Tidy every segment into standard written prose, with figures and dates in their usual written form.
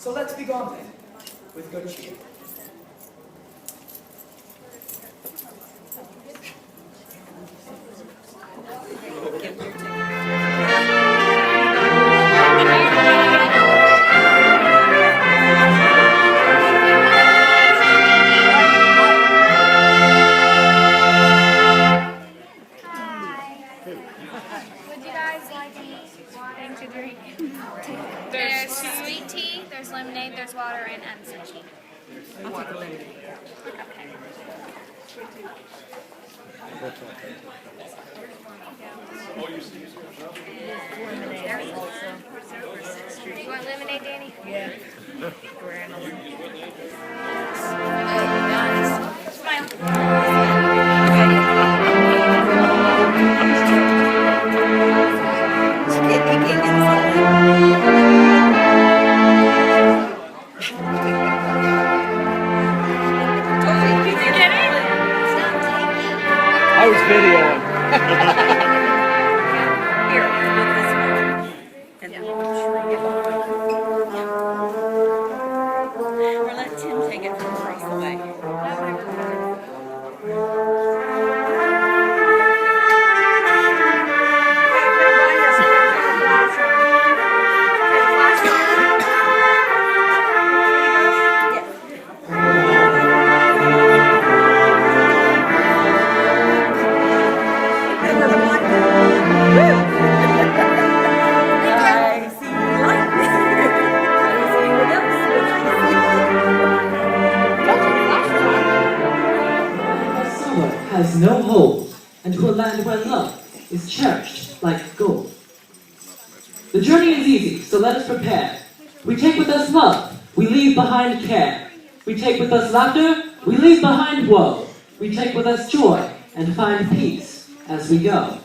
So let's be gone then, with good cheer. There's sweet tea, there's lemonade, there's water, and NCHS. I'll take a lemonade. You want lemonade, Danny? Yeah. I was videoing. Here, with this one. And then I'm sure you or let Tim take it from across the way. I see light. I see what else. Summer has no hold, and to a land where love is cherished like gold. The journey is easy, so let us prepare. We take with us love, we leave behind care. We take with us laughter, we leave behind woe. We take with us joy and find peace as we go.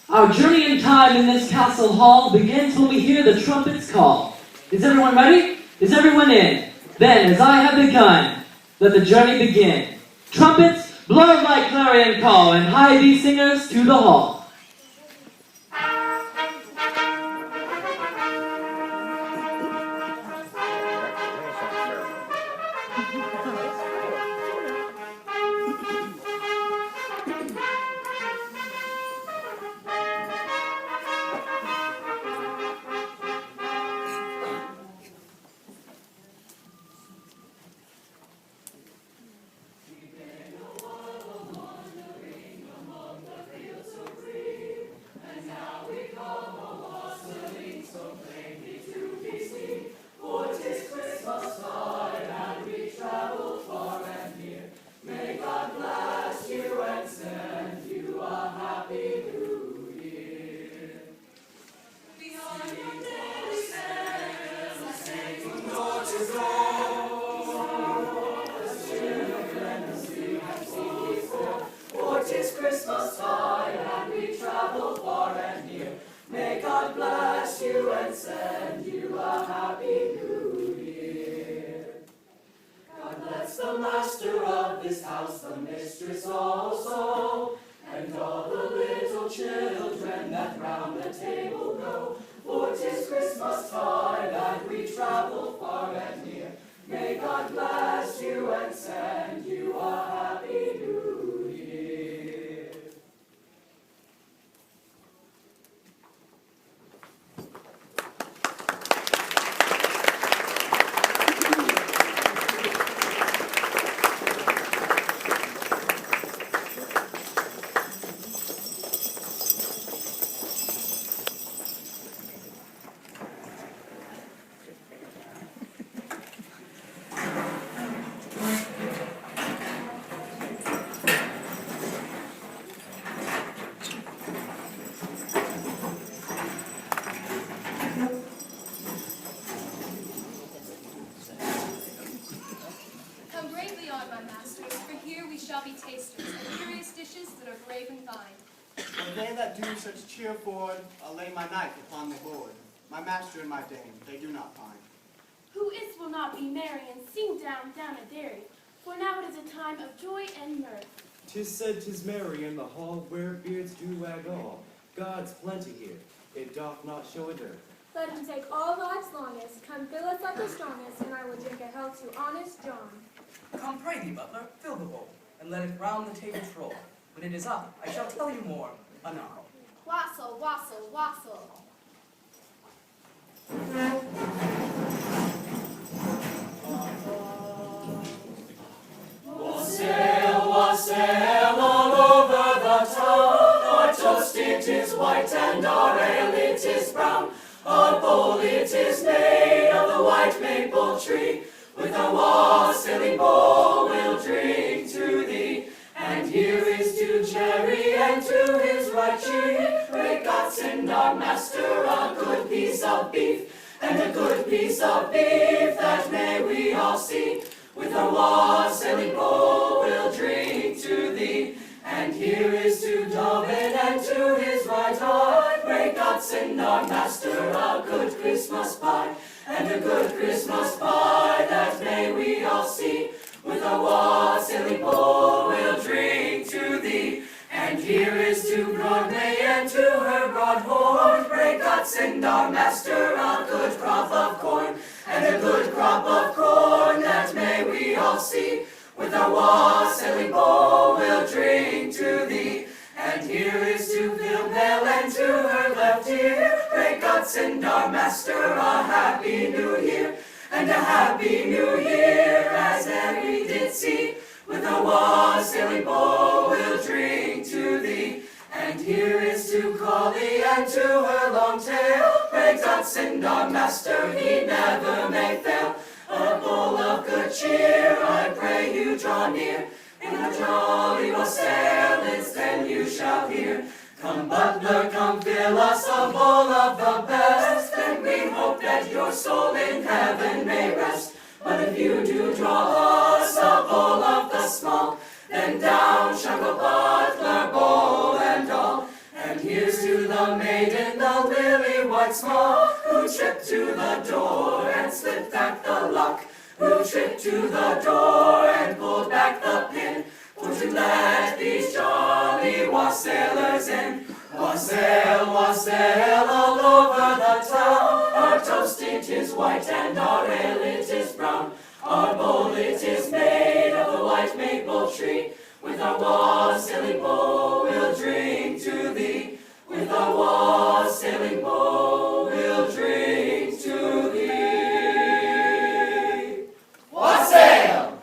Our journey in time in this castle hall begins when we hear the trumpets call. Is everyone ready? Is everyone in? Then, as I have begun, let the journey begin. Trumpets, blow like clarion call, and hie these singers to the hall. The master of this house, the mistress also, and all the little children that round the table go. For 'tis Christmas tide and we travel far and near. May God bless you and send you a happy new year. Come bravely on, my masters, for here we shall be tasters of curious dishes that are brave and fine. For they that do such cheer forward, I'll lay my knife upon the board. My master and my dame, they do not find. Who is will not be merry and sing down a dairy, for now it is a time of joy and mirth. 'Tis said 'tis merry in the hall where beards do wag all. God's plenty here, it doth not show a dearth. Let him take all life's longest, come fill us up out the strongest, and I will drink a health to honest John. Come, pray thee, butler, fill the bowl, and let it round the table troll. When it is up, I shall tell you more anon. Wassail, wassail, wassail. Wassail, wassail all over the town. Our toast it is white and our ale it is brown. Our bowl it is made of the white maple tree. With our wassailing bowl we'll drink to thee. And here is to Jerry and to his right cheek. Pray God send our master a good piece of beef. And a good piece of beef that may we all see. With our wassailing bowl we'll drink to thee. And here is to David and to his right eye. Pray God send our master a good Christmas pie. And a good Christmas pie that may we all see. With our wassailing bowl we'll drink to thee. And here is to Broadway and to her broad horn. Pray God send our master a good crop of corn. And a good crop of corn that may we all see. With our wassailing bowl we'll drink to thee. And here is to Vilbel and to her left ear. Pray God send our master a happy new year. And a happy new year as every did see. With our wassailing bowl we'll drink to thee. And here is to Collie and to her long tail. Pray God send our master, he never may fail. A bowl of good cheer, I pray you draw near. In a jolly wassail, it's then you shall hear. Come butler, come fill us a bowl of the best. And we hope that your soul in heaven may rest. But if you do draw us a bowl of the small, then down shall go butler, bowl and all. And here's to the maiden, the lily white small, who tripped to the door and slipped back the lock. Who tripped to the door and pulled back the pin, for to let these jolly wassailers in. Wassail, wassail all over the town. Our toast it is white and our ale it is brown. Our bowl it is made of the white maple tree. With our wassailing bowl we'll drink to thee. With our wassailing bowl we'll drink to thee. Wassail!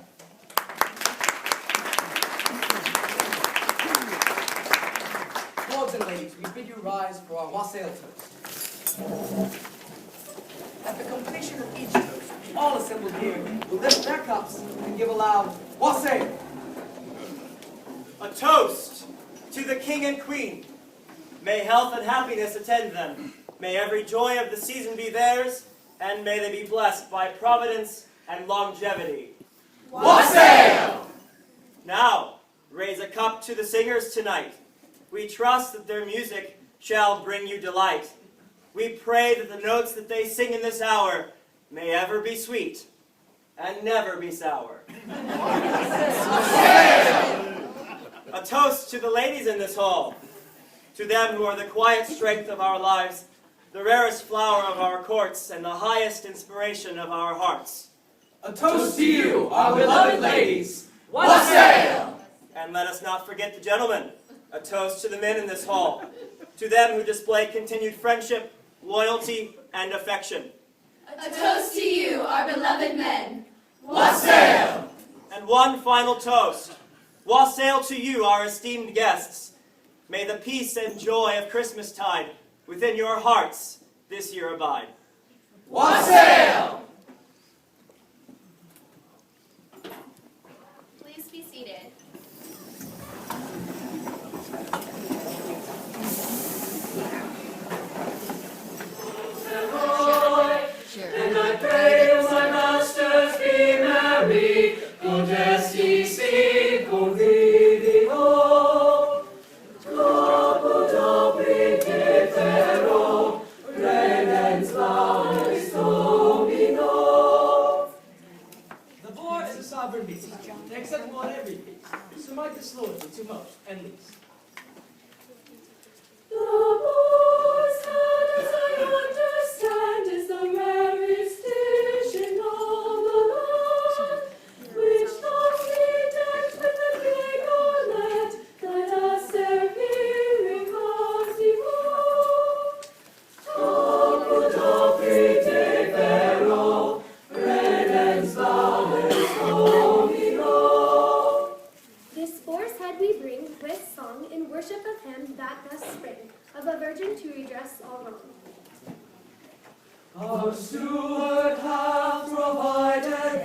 Lords and ladies, we bid you rise for our wassail toast. At the completion of each toast, all assembled here will lift their cups and give a loud wassail. A toast to the King and Queen. May health and happiness attend them. May every joy of the season be theirs, and may they be blessed by providence and longevity. Wassail! Now, raise a cup to the singers tonight. We trust that their music shall bring you delight. We pray that the notes that they sing in this hour may ever be sweet and never be sour. A toast to the ladies in this hall, to them who are the quiet strength of our lives, the rarest flower of our courts, and the highest inspiration of our hearts. A toast to you, our beloved ladies. Wassail! And let us not forget the gentlemen. A toast to the men in this hall, to them who display continued friendship, loyalty, and affection. A toast to you, our beloved men. Wassail! And one final toast. Wassail to you, our esteemed guests. May the peace and joy of Christmastide within your hearts this year abide. Wassail! Please be seated. And I pray my masters be merry, codesti si conviviho, dopo dobri che però, redens laris domino. The board is a sovereign beast, they accept one every feast, so might this lord be to most and least. The boar's head, as I understand, is the rarest dish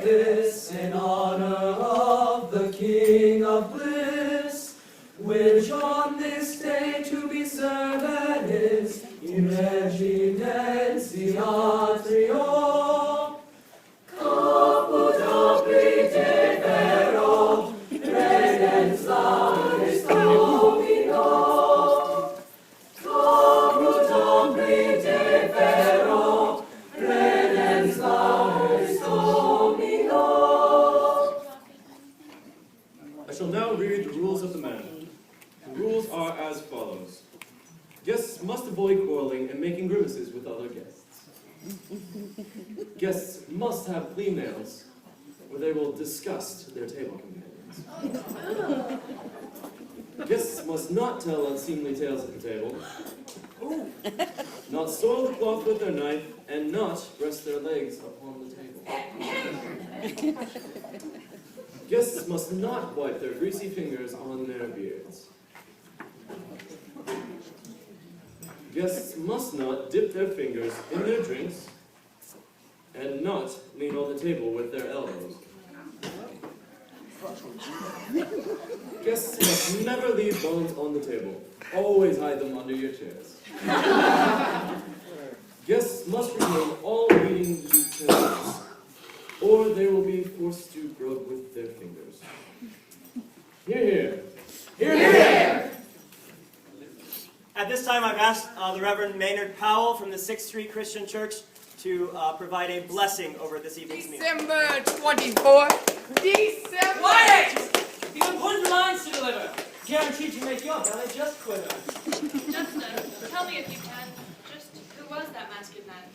this in honor of the King of bliss, which on this day to be served is, in regidentia Caput opri de vero, redens laudes Domino. Caput opri de vero, redens laudes Domino. I shall now read the rules of the manor. The rules are as follows. Guests must avoid quarreling and making grimaces with other guests. Guests must have clean nails, or they will disgust their table companions. Guests must not tell unseemly tales at the table, not soil the cloth with their knife, and not rest their legs upon the table. Guests must not wipe their greasy fingers on their beards. Guests must not dip their fingers in their drinks and not lean on the table with their elbows. Guests must never leave bones on the table. Always hide them under your chairs. Guests must retain all eating utensils, or they will be forced to grub with their fingers. Hear, hear. Hear, hear. At this time, I've asked the Reverend Maynard Powell from the 6th Street Christian Church to provide a blessing over this evening's meal. December 24th. December. Quiet! You've important lines to deliver. Guaranteed to make your belly just quiver. Justin, tell me if you can, just who was that masked knight?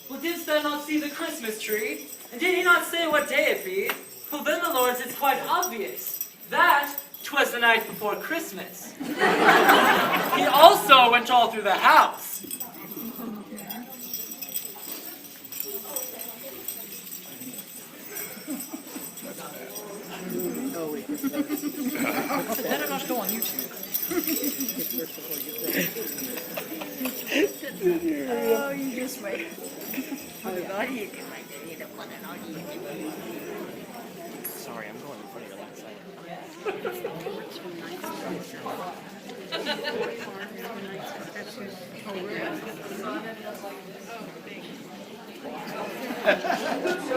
Well, didst thou not see the Christmas tree? And did he not say what day it be? Well, then, the lords, it's quite obvious. That 'twas the night before Christmas. He also went all through the house. Better not go on YouTube. Oh, you just wait. Sorry, I'm going in front of your left side. So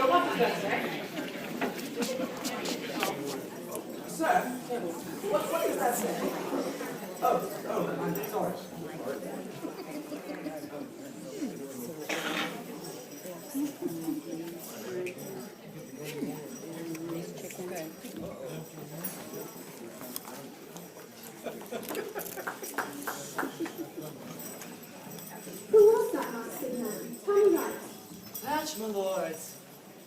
what does that say? Sir, what does that say? Oh, I'm sorry. Who was that masked man? Tell me right. That, my lords,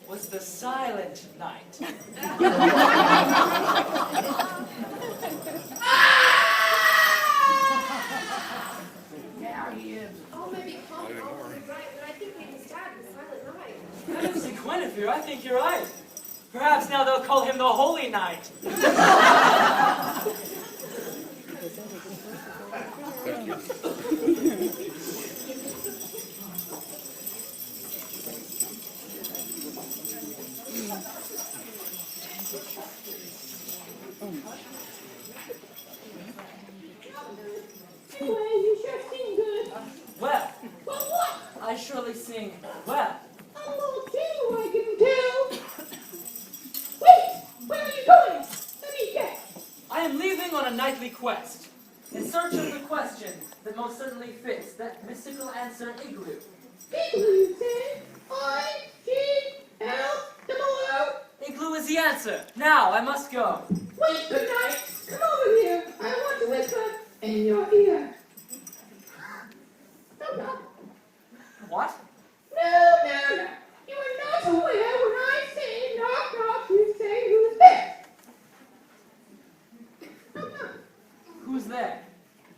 was the Silent Night. There he is. Oh, maybe Colin was right, but I think maybe his dad was Silent Night. Heavens to Guinevere, I think you're right. Perhaps now they'll call him the Holy Knight. Anyway, you sure sing good. Well, But what? I surely sing well. A little too, I can tell. Wait, where are you going? Let me guess. I am leaving on a nightly quest, in search of the question that most certainly fits that mystical answer igloo. Igloo, you say? I-G-L-O-O. Igloo is the answer. Now I must go. Wait, good night. Come over here. I want to whisper in your ear. Knock, knock. What? No. You are not aware when I say knock, knock, you say who's there. Knock, knock. Who's there?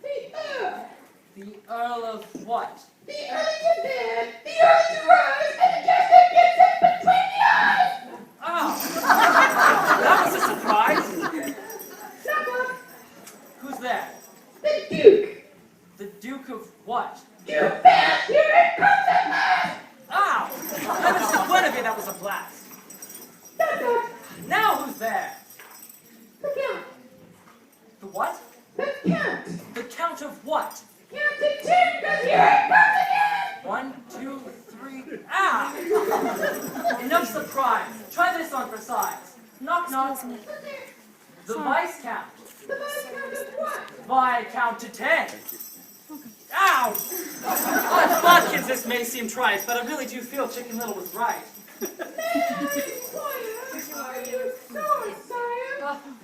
The Earl. The Earl of what? The early to bed, the early to rise, and the guest that gets it between the eyes. Oh! That was a surprise. Knock, knock. Who's there? The Duke. The Duke of what? Too fast, here it comes at last. Ow! Heavens to Guinevere, that was a blast. Now who's there? The count. The what? The count. The count of what? Count to 10, because here it comes again. 1, 2, 3. Ah! Enough surprise. Try this on for size. Knock, knock. The vice count. The vice count of what? I count to 10. Ow! Well, kids, this may seem trite, but I really do feel Chicken Little was right.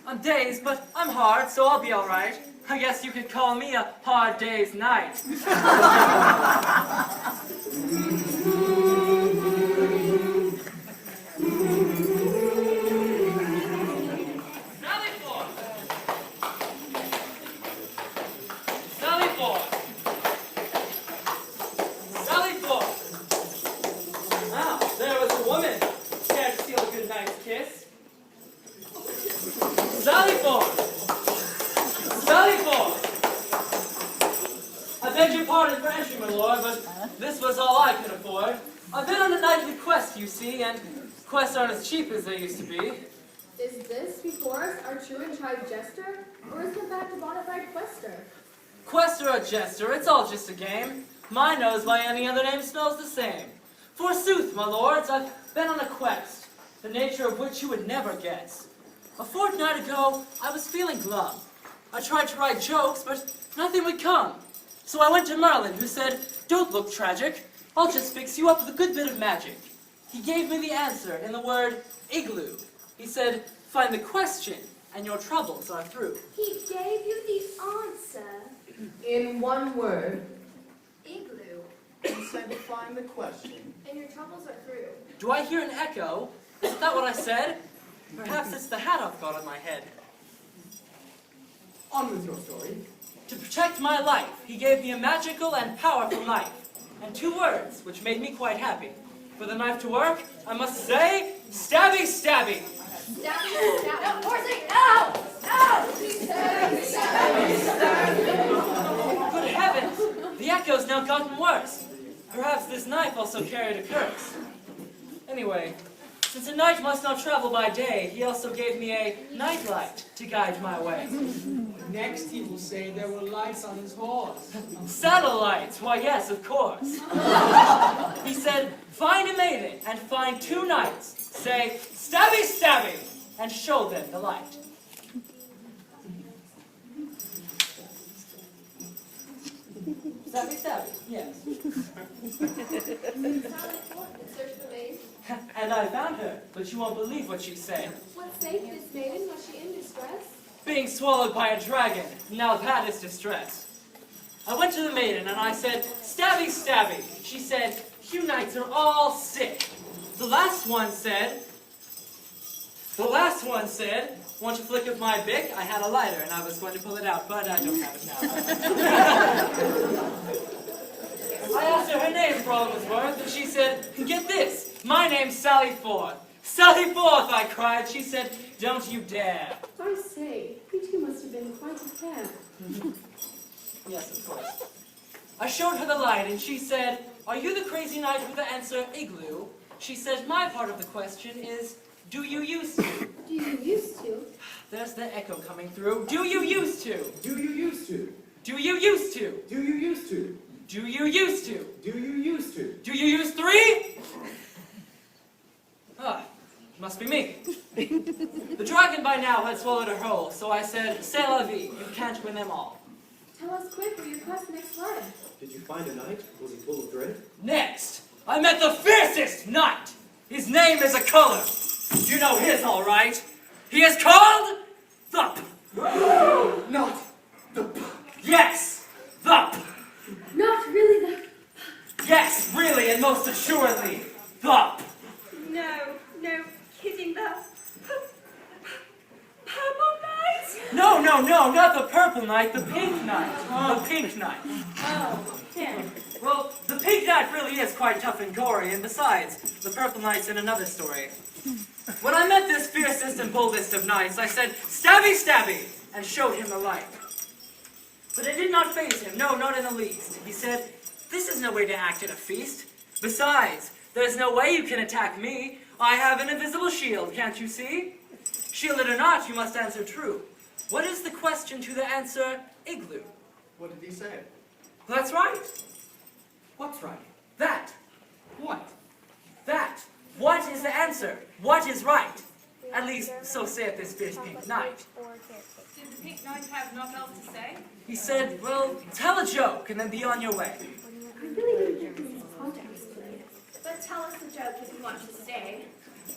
I'm dazed, but I'm hard, so I'll be all right. I guess you could call me a hard day's night. This was all I could afford. I've been on a nightly quest, you see, and quests aren't as cheap as they used to be. Is this before us our true and tried jester, or is it back to bona fide quester? Quester or jester, it's all just a game. My nose by any other name smells the same. Forsooth, my lords, I've been on a quest, the nature of which you would never guess. A fortnight ago, I was feeling glum. I tried to write jokes, but nothing would come. So I went to Merlin, who said, "Don't look tragic. I'll just fix you up with a good bit of magic." He gave me the answer in the word igloo. He said, "Find the question, and your troubles are through." He gave you the answer. In one word. Igloo. He said to find the question. And your troubles are through. Do I hear an echo? Isn't that what I said? Perhaps it's the hat I've got on my head. On with your story. To protect my life, he gave me a magical and powerful knife, and 2 words, which made me quite happy. For the knife to work, I must say, stabby, stabby. Stabby, stabby. No, Horsey, ow! Ow! Stabby, stabby, stabby. Good heavens, the echo's now gotten worse. Perhaps this knife also carried a curse. Anyway, since a knight must not travel by day, he also gave me a nightlight to guide my way. Next he will say there were lights on his horse. Satellites, why yes, of course. He said, find a maiden and find 2 knights. Say, stabby, stabby, and show them the light. Stabby, stabby, yes. And I found her, but you won't believe what she said. What saved this maiden? Was she in distress? Being swallowed by a dragon, now that is distress. I went to the maiden and I said, stabby, stabby. She said, you knights are all sick. The last one said, want to flick of my bick? I had a lighter and I was going to pull it out, but I don't have it now. I asked her name for all it was worth, and she said, get this, my name's Sally Forth. Sally Forth, I cried. She said, don't you dare. I say, you two must have been quite a pair. Yes, of course. I showed her the light, and she said, are you the crazy knight with the answer igloo? She said, my part of the question is, do you used to? Do you used to? There's the echo coming through. Do you used to? Do you used to? Do you used to? Do you used to? Do you used to? Do you used to? Do you use 3? Ah, must be me. The dragon by now had swallowed her whole, so I said, c'est la vie, you can't win them all. Tell us quick where your quest next led. Did you find a knight? Was he full of dread? Next, I met the fiercest knight. His name is a color. You know his, all right. He is called the Not the Yes, the Not really the... Yes, really and most assuredly, the No, kidding the purple knight? No, not the purple knight, the pink knight. The pink knight. Oh, him. Well, the pink knight really is quite tough and gory, and besides, the purple knight's in another story. When I met this fiercest and boldest of knights, I said, stabby, stabby, and showed him the light. But it did not faze him, no, not in the least. He said, this is no way to act at a feast. Besides, there's no way you can attack me. I have an invisible shield, can't you see? Shielded or not, you must answer true. What is the question to the answer igloo? What did he say? That's right. What's right? That. What? That. What is the answer? What is right? At least, so saith this fierce pink knight. Did the pink knight have naught else to say? He said, well, tell a joke and then be on your way. I really didn't get this context for you. But tell us the joke if you want to stay.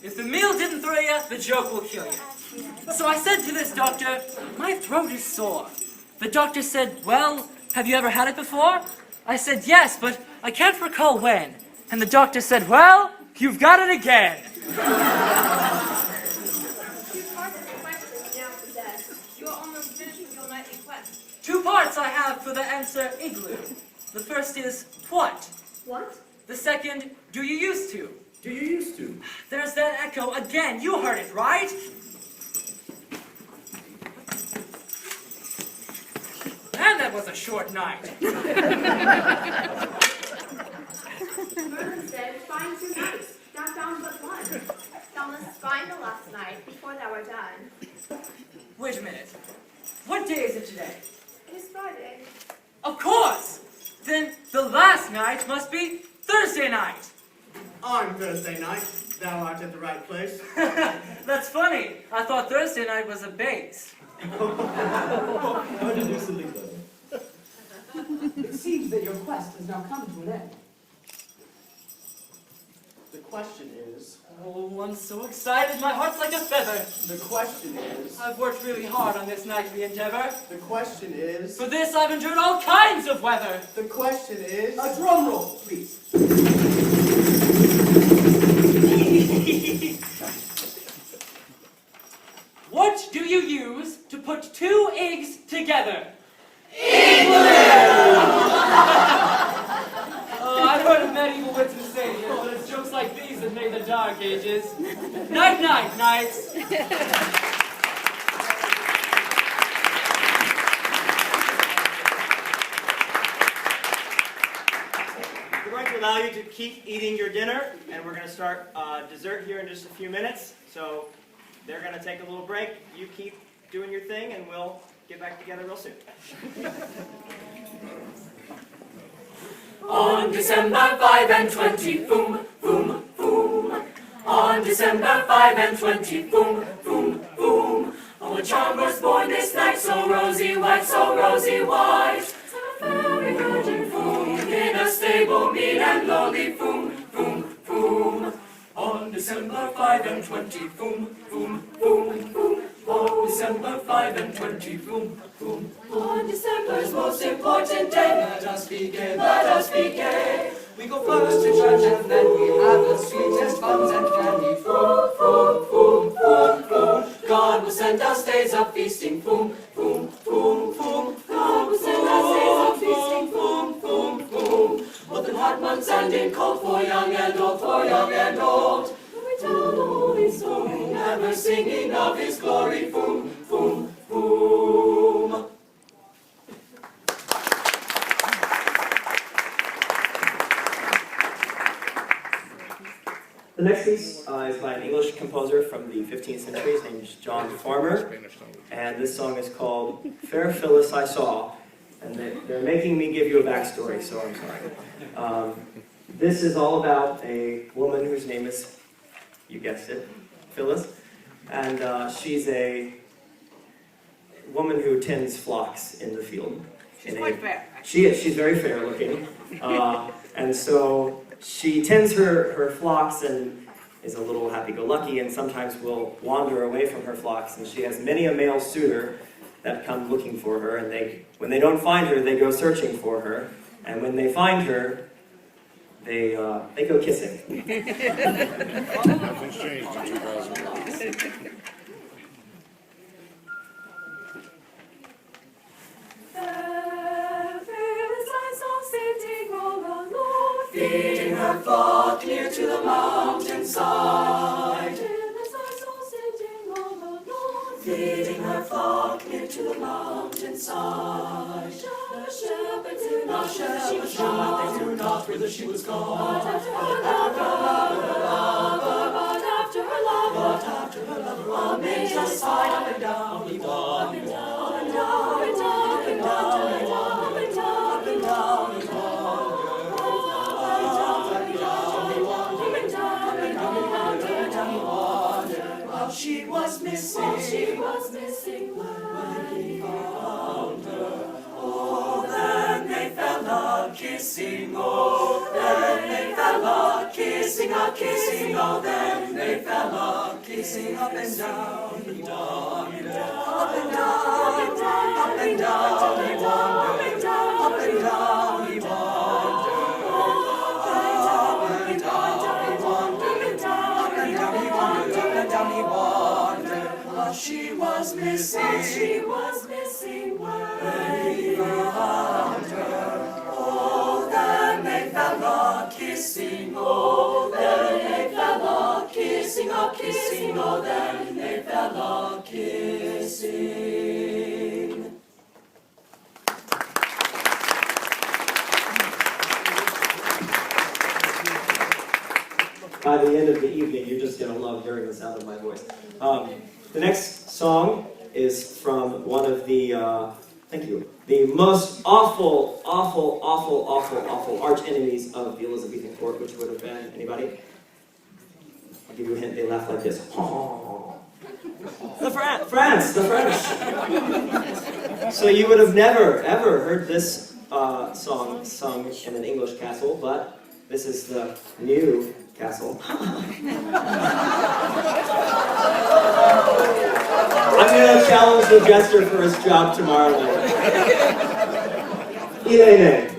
If the meal didn't throw you, the joke will kill you. So I said to this doctor, my throat is sore. The doctor said, well, have you ever had it before? I said, yes, but I can't recall when. And the doctor said, well, you've got it again. 2 parts of the question you now possess. You are almost finished with your nightly quest. 2 parts I have for the answer igloo. The first is what? What? The second, do you used to? Do you used to? There's that echo again. You heard it, right? And that was a short night. Merlin said, find 2 nights. Thou found but one. Thou must find the last night before thou art done. Wait a minute. What day is it today? It is Friday. Of course! Then the last night must be Thursday night. On Thursday night, thou art at the right place. That's funny. I thought Thursday night was a base. How did you sleep then? It seems that your quest has now come to an end. The question is... Oh, I'm so excited. My heart's like a feather. The question is... I've worked really hard on this nightly endeavor. The question is... For this, I've endured all kinds of weather. The question is... A drum roll, please. What do you use to put 2 eggs together? I've heard of medieval wits and sages, but it's jokes like these that made the dark ages. Night, night, knights. We're going to allow you to keep eating your dinner, and we're going to start dessert here in just a few minutes. So they're going to take a little break. You keep doing your thing, and we'll get back together real soon. On December 5 and 20, boom, boom, boom. On December 5 and 20, boom, boom, boom. Oh, a child was born this night, so rosy white, so rosy white. A fairy virgin boom, in a stable mean and lowly, boom, boom, boom. On December 5 and 20, boom, boom, boom, boom. On December 5 and 20, boom, boom. On December's most important day, let us be gay, let us be gay. We go first to church and then we have the sweetest buns and candy. Boom, boom, boom, boom, boom. God will send us days of feasting. Boom, boom, boom, boom. God will send us days of feasting. Boom, boom, boom. Both in hot months and in cold, for young and old, for young and old. We tell the holy story, never singing of His glory. Boom, boom, boom. The next piece is by an English composer from the 15th century. His name is John Farmer, and this song is called Fair Phyllis I Saw. And they're making me give you a backstory, so I'm sorry. This is all about a woman whose name is, you guessed it, Phyllis. And she's a woman who tends flocks in the field. She's quite fair. She is. She's very fair looking. And so she tends her flocks and is a little happy-go-lucky and sometimes will wander away from her flocks. And she has many a male suitor that come looking for her. And when they don't find her, they go searching for her. And when they find her, they go kissing. Nothing's changed in 2000. Feeding her flock near to the mountainside. Feeding her flock near to the mountainside. The shepherds knew not, they knew not whither she was gone. Amidst the side up and down he wandered, up and down, up and down he wandered, up and down he wandered, but she was missing when he found her. Oh, then they fell a-kissing, oh, then they fell a-kissing, oh, then they fell a-kissing, up and down he wandered, up and down, up and down he wandered, up and down he wandered, up and down he wandered, up and down he wandered, up and down he wandered, but she was missing when he found her. Oh, then they fell a-kissing, oh, then they fell a-kissing, oh, then they fell a-kissing. By the end of the evening, you're just going to love hearing the sound of my voice. The next song is from one of the, thank you, the most awful arch enemies of the Elizabethan court, which would have been, anybody? I'll give you a hint, they laugh like this. The French! So you would have never, ever heard this song sung in an English castle, but this is the new castle. I'm going to challenge the jester for his job tomorrow night. Irene.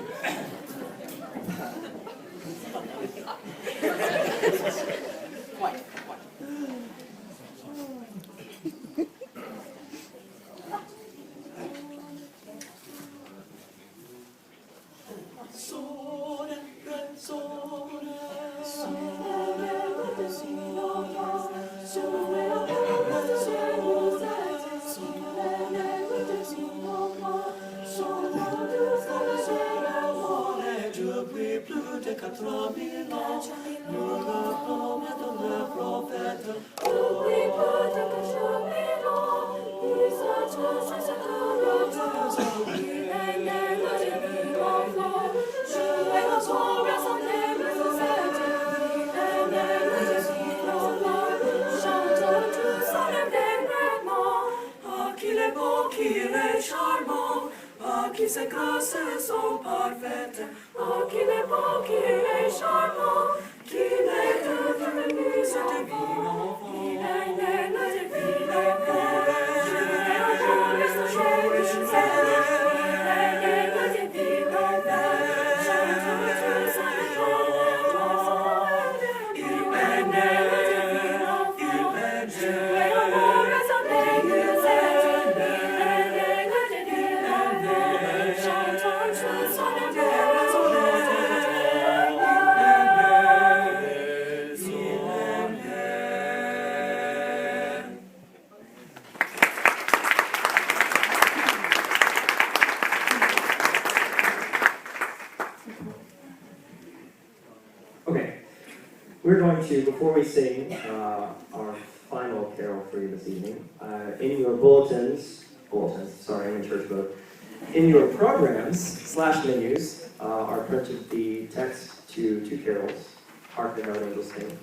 Qui ses grâces sont parfaites, oh, qu'il est beau, qu'il est charmant, qu'il est devenu ce divin enfant, il est né le divin enfant, je l'ai adoré, je l'ai aimé, il est né le divin enfant, je te salue, il est né le divin enfant, je l'ai adoré, je l'ai aimé, il est né le divin enfant. Okay, we're going to, before we sing our final carol for you this evening, in your bulletins, sorry, I'm in church mode, in your programs / menus are printed the text to two carols, Hark the Herald Angels Sing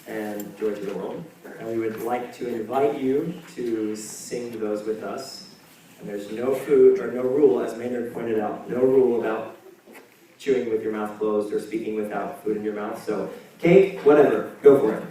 and Joy to the World. And we would like to invite you to sing those with us. And there's no food, or no rule, as Maynard pointed out, no rule about chewing with your mouth closed or speaking without food in your mouth. So, cake, whatever, go for it.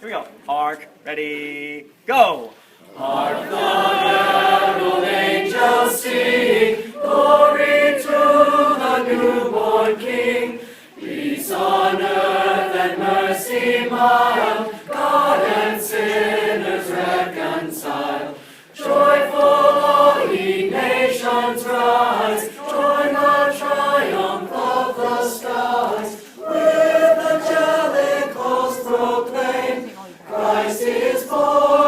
Here we go. Hark, ready, go! Hark the herald angels sing, glory to the newborn King. Peace on earth and mercy mild, God and sinners reconciled. Joyful all ye nations rise, join the triumph of the skies. With angelic hosts proclaim, Christ is born.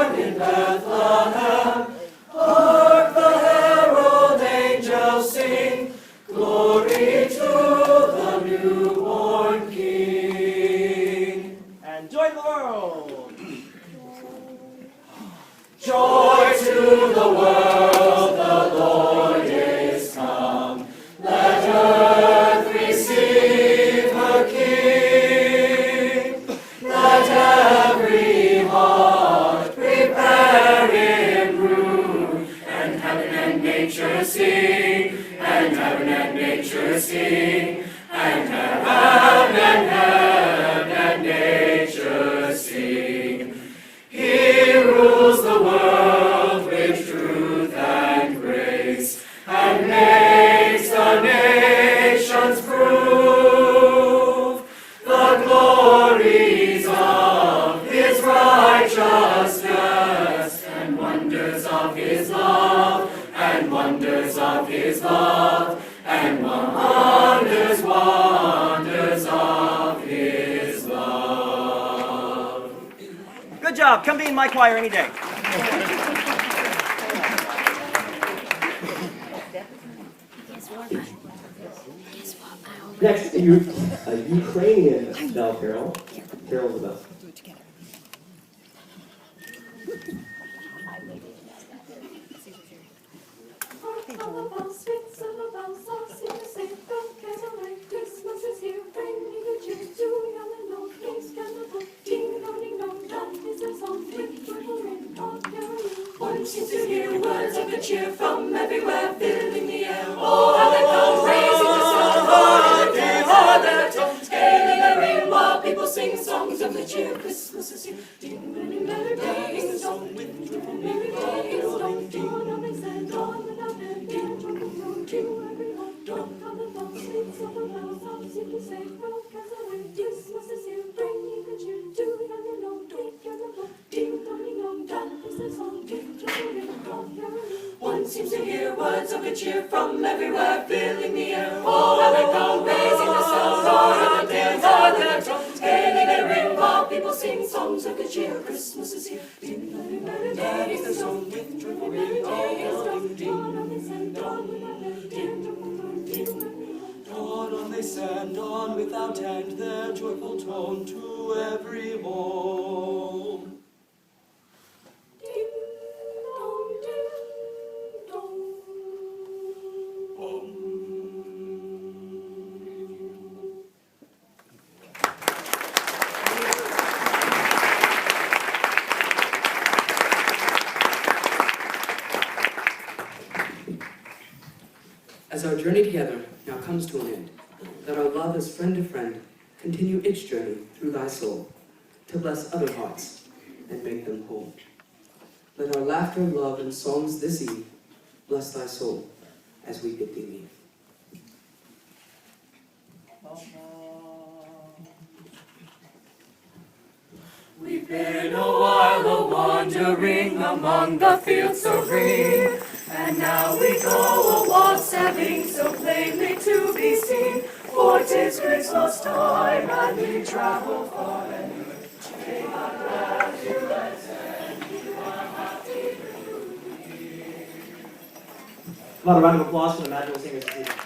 Joy to the world, the Lord is come. Let earth receive her King. Let every heart prepare in brood, and heaven and nature sing, and heaven and nature sing, and heaven and nature sing. He rules the world with truth and grace, and makes the nations prove the glories of his righteousness, and wonders of his love, and wonders of his love, and wonders of his love. Good job. Come be in my choir any day. Next, a Ukrainian bell carol. Carol the bell. Christmas is here, bringing good cheer to young and old. Ding dong, ding dong, that is their song. With joyful ring, all caroling. One seems to hear words of good cheer from everywhere, filling the air. Oh, how they come, raising the sound, oh, dance all their tones, gaining a ring while people sing songs of good cheer. Christmas is here, ding dong, ding dong, that is their song. With joyful ring, all caroling. Dawn, on they said, dawn without end, dawn from the throne to every home. Dawn, how the bells, sleeps of the bells, all seem to say, welcome away. Christmas is here, bringing good cheer to young and old. Ding dong, ding dong, that is their song. With joyful ring, all caroling. One seems to hear words of good cheer from everywhere, filling the air. Oh, how they come, raising the sound, roaring the dance on their tones, hailing a ring while people sing songs of good cheer. Christmas is here, ding dong, ding dong, that is their song. With joyful ring, all caroling. Dawn on they said, dawn without end, dawn from the throne to every home. Dawn on they send on without end their joyful tone to every home. Ding dong, ding dong. As our journey together now comes to an end, let our love as friend to friend continue its journey through thy soul, to bless other hearts and make them whole. Let our laughter, love, and songs this eve bless thy soul as we bid thee leave. We've been a while a-wandering among the fields so green, and now we go a-wassailing so plainly to be seen. For 'tis Christmas time, and we travel far and near, sing our gratitude and give our happy Come on, a round of applause for the magical singers this evening.